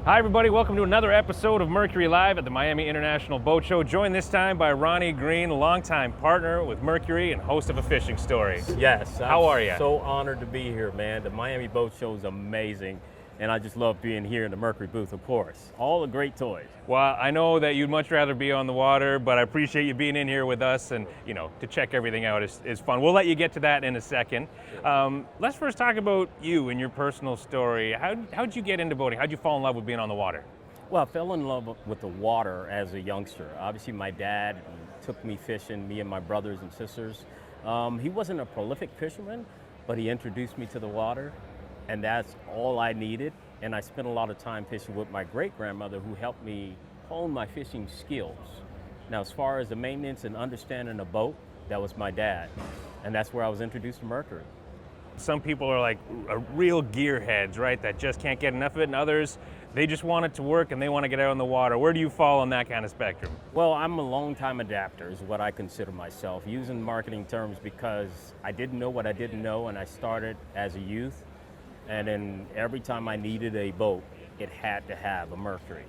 Hi everybody, welcome to another episode of Mercury Live at the Miami International Boat Show. Joined this time by Ronnie Green, longtime partner with Mercury and host of A Fishing Story. Yes. How are you? So honored to be here, man. The Miami Boat Show is amazing, and I just love being here in the Mercury booth, of course. All the great toys. Well, I know that you'd much rather be on the water, but I appreciate you being in here with us, and to check everything out is fun. We'll let you get to that in a second. Let's first talk about you and your personal story. How'd you get into boating? How'd you fall in love with being on the water? Well, I fell in love with the water as a youngster. Obviously, my dad took me fishing, me and my brothers and sisters. He wasn't a prolific fisherman, but he introduced me to the water, and that's all I needed. And I spent a lot of time fishing with my great-grandmother, who helped me hone my fishing skills. Now, as far as the maintenance and understanding a boat, that was my dad. And that's where I was introduced to Mercury. Some people are like real gearheads, right, that just can't get enough of it, and others, they just want it to work and they want to get out on the water. Where do you fall on that kind of spectrum? Well, I'm a long-time adapter is what I consider myself, using marketing terms because I didn't know what I didn't know, and I started as a youth. And then every time I needed a boat, it had to have a Mercury.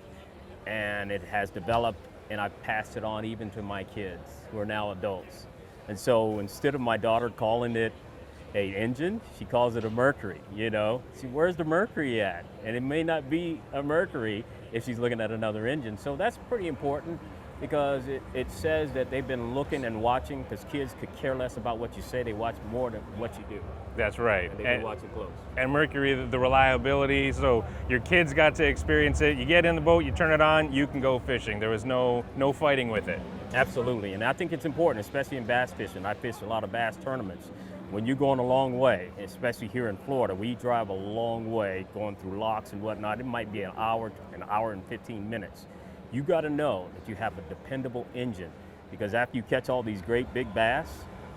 And it has developed, and I've passed it on even to my kids, who are now adults. And so instead of my daughter calling it a engine, she calls it a Mercury, See, where's the Mercury at? And it may not be a Mercury if she's looking at another engine. So that's pretty important, because it says that they've been looking and watching, because kids could care less about what you say. They watch more than what you do. That's right. And they watch it close. And Mercury, the reliability, so your kids got to experience it. You get in the boat, you turn it on, you can go fishing. There was no fighting with it. Absolutely, and I think it's important, especially in bass fishing. I fish a lot of bass tournaments. When you're going a long way, especially here in Florida, we drive a long way going through locks and whatnot. It might be an hour and 15 minutes. You got to know that you have a dependable engine, because after you catch all these great big bass,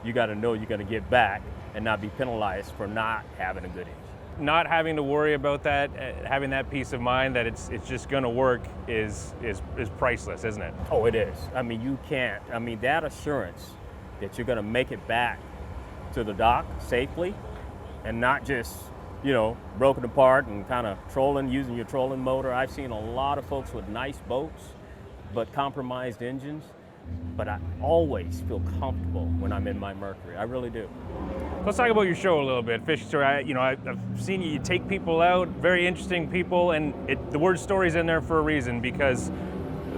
you got to know you're going to get back and not be penalized for not having a good engine. Not having to worry about that, having that peace of mind that it's just going to work is priceless, isn't it? Oh, it is. I mean, you can't. I mean, that assurance that you're going to make it back to the dock safely and not just, broken apart and kind of trolling, using your trolling motor. I've seen a lot of folks with nice boats but compromised engines, but I always feel comfortable when I'm in my Mercury. I really do. Let's talk about your show a little bit, Fishing Story. I've seen you take people out, very interesting people, and the word story's in there for a reason, because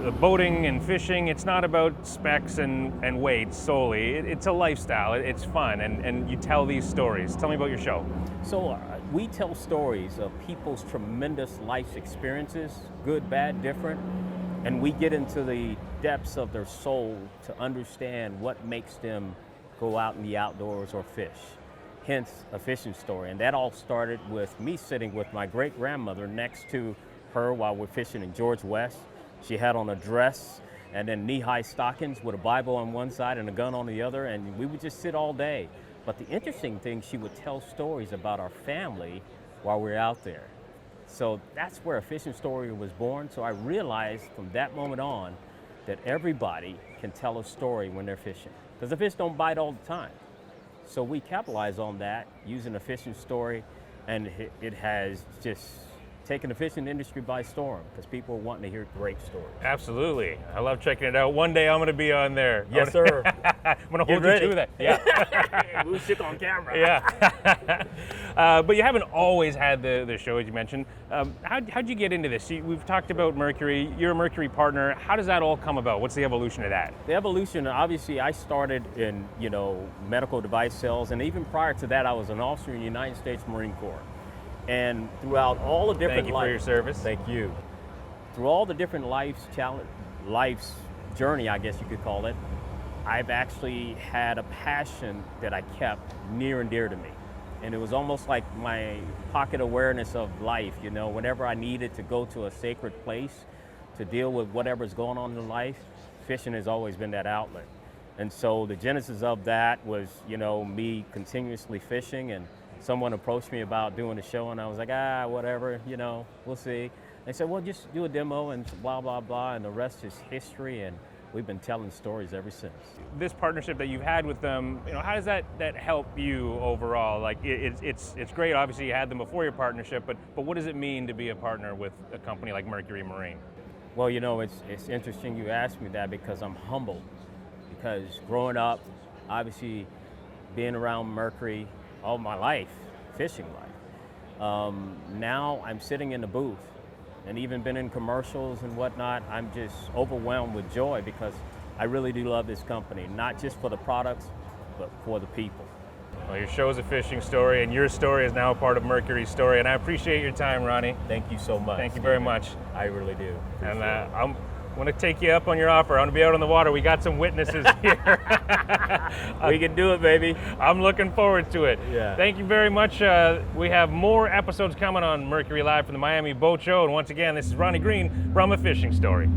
the boating and fishing, it's not about specs and weight solely. It's a lifestyle, it's fun, and you tell these stories. Tell me about your show. So we tell stories of people's tremendous life experiences, good, bad, different, and we get into the depths of their soul to understand what makes them go out in the outdoors or fish. Hence, A Fishing Story. And that all started with me sitting with my great-grandmother next to her while we're fishing in George West. She had on a dress and then knee-high stockings with a Bible on one side and a gun on the other, and we would just sit all day. But the interesting thing, she would tell stories about our family while we were out there. So that's where A Fishing Story was born. So I realized from that moment on that everybody can tell a story when they're fishing, because the fish don't bite all the time. So we capitalize on that using A Fishing Story, and it has just taking the fishing industry by storm, because people are wanting to hear great stories. Absolutely. I love checking it out. One day I'm going to be on there. Yes, sir. I'm going to hold you to that. Yeah. We'll stick on camera. Yeah. But you haven't always had the show, as you mentioned. How'd you get into this? We've talked about Mercury. You're a Mercury partner. How does that all come about? What's the evolution of that? The evolution, obviously, I started in, medical device sales, and even prior to that, I was an officer in the United States Marine Corps. And throughout all the different Thank you for your service. Thank you. Through all the different life's journey, I guess you could call it, I've actually had a passion that I kept near and dear to me. And it was almost like my pocket awareness of life, whenever I needed to go to a sacred place to deal with whatever's going on in life, fishing has always been that outlet. And so the genesis of that was, me continuously fishing, and someone approached me about doing a show, and I was like, whatever, we'll see. They said, well, just do a demo and blah, blah, blah, and the rest is history. And we've been telling stories ever since. This partnership that you've had with them, how does that help you overall? Like it's great. Obviously, you had them before your partnership, but what does it mean to be a partner with a company like Mercury Marine? Well, it's interesting you asked me that because I'm humbled. Because growing up, obviously being around Mercury all my life, fishing life, now I'm sitting in the booth and even been in commercials and whatnot. I'm just overwhelmed with joy because I really do love this company, not just for the products, but for the people. Well, your show is a fishing story, and your story is now a part of Mercury's story, and I appreciate your time, Ronnie. Thank you so much. Thank you very much. I really do. And I'm going to take you up on your offer. I want to be out on the water. We got some witnesses here. We can do it, baby. I'm looking forward to it. Yeah. Thank you very much. We have more episodes coming on Mercury Live from the Miami Boat Show, and once again, this is Ronnie Green from A Fishing Story.